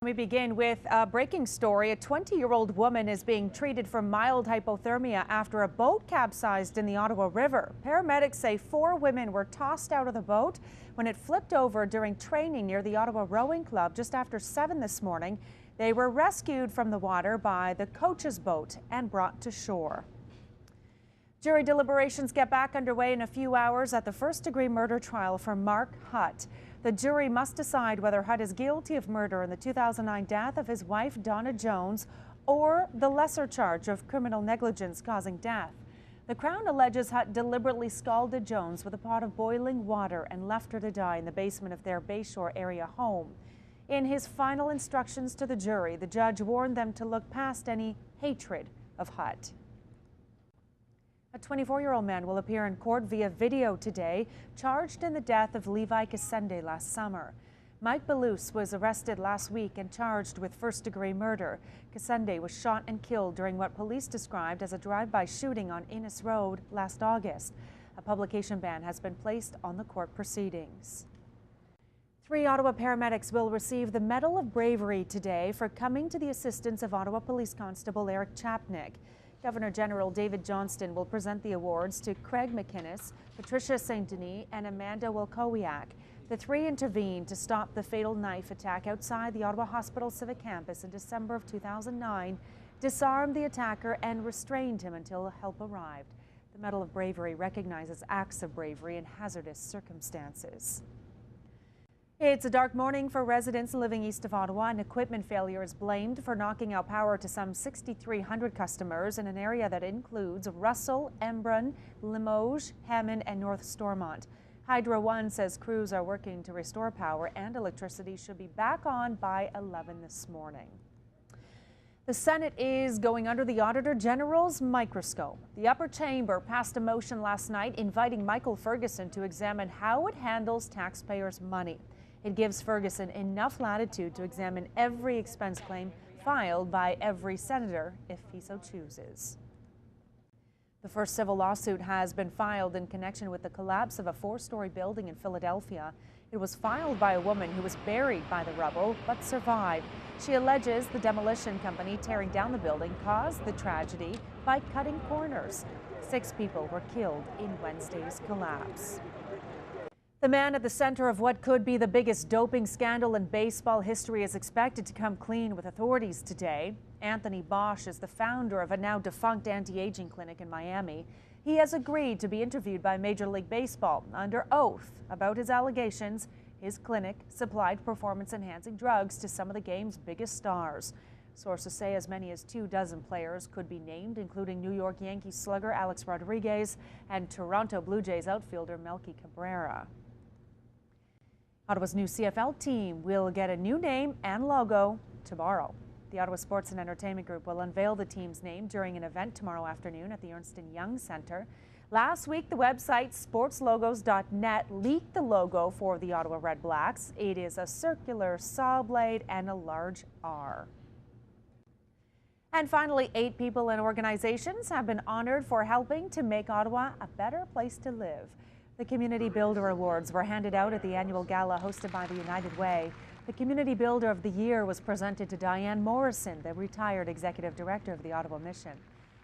We begin with a breaking story. A 20-year-old woman is being treated for mild hypothermia after a boat capsized in the Ottawa River. Paramedics say 4 women were tossed out of the boat when it flipped over during training near the Ottawa Rowing Club just after 7 this morning. They were rescued from the water by the coach's boat and brought to shore. Jury deliberations get back underway in a few hours at the first-degree murder trial for Mark Hutt. The jury must decide whether Hutt is guilty of murder in the 2009 death of his wife, Donna Jones, or the lesser charge of criminal negligence causing death. The Crown alleges Hutt deliberately scalded Jones with a pot of boiling water and left her to die in the basement of their Bayshore area home. In his final instructions to the jury, the judge warned them to look past any hatred of Hutt. A 24-year-old man will appear in court via video today, charged in the death of Levi Kasende last summer. Mike Belouse was arrested last week and charged with first-degree murder. Kasende was shot and killed during what police described as a drive-by shooting on Innes Road last August. A publication ban has been placed on the court proceedings. 3 Ottawa paramedics will receive the Medal of Bravery today for coming to the assistance of Ottawa Police Constable Eric Chapnick. Governor General David Johnston will present the awards to Craig McInnes, Patricia St. Denis, and Amanda Wilkowiak. The 3 intervened to stop the fatal knife attack outside the Ottawa Hospital Civic Campus in December of 2009, disarmed the attacker, and restrained him until help arrived. The Medal of Bravery recognizes acts of bravery in hazardous circumstances. It's a dark morning for residents living east of Ottawa. An equipment failure is blamed for knocking out power to some 6,300 customers in an area that includes Russell, Embrun, Limoges, Hammond, and North Stormont. Hydro One says crews are working to restore power and electricity should be back on by 11 this morning. The Senate is going under the Auditor General's microscope. The upper chamber passed a motion last night inviting Michael Ferguson to examine how it handles taxpayers' money. It gives Ferguson enough latitude to examine every expense claim filed by every senator if he so chooses. The first civil lawsuit has been filed in connection with the collapse of a 4-story building in Philadelphia. It was filed by a woman who was buried by the rubble but survived. She alleges the demolition company tearing down the building caused the tragedy by cutting corners. 6 people were killed in Wednesday's collapse. The man at the center of what could be the biggest doping scandal in baseball history is expected to come clean with authorities today. Anthony Bosch is the founder of a now defunct anti-aging clinic in Miami. He has agreed to be interviewed by Major League Baseball under oath about his allegations. His clinic supplied performance-enhancing drugs to some of the game's biggest stars. Sources say as many as 24 players could be named, including New York Yankees slugger Alex Rodriguez and Toronto Blue Jays outfielder Melky Cabrera. Ottawa's new CFL team will get a new name and logo tomorrow. The Ottawa Sports and Entertainment Group will unveil the team's name during an event tomorrow afternoon at the Ernst & Young Centre. Last week, the website sportslogos.net leaked the logo for the Ottawa Redblacks. It is a circular saw blade and a large R. And finally, 8 people and organizations have been honored for helping to make Ottawa a better place to live. The Community Builder Awards were handed out at the annual gala hosted by the United Way. The Community Builder of the Year was presented to Diane Morrison, the retired Executive Director of the Ottawa Mission.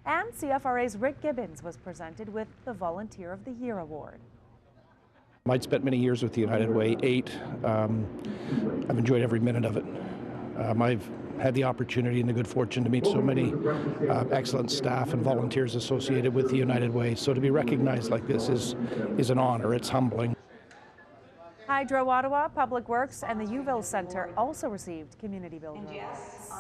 And CFRA's Rick Gibbons was presented with the Volunteer of the Year Award. I'd spent many years with the United Way, 8. I've enjoyed every minute of it. I've had the opportunity and the good fortune to meet so many excellent staff and volunteers associated with the United Way. So to be recognized like this is an honor. It's humbling. Hydro Ottawa, Public Works, and the Uville Centre also received Community Builder Awards.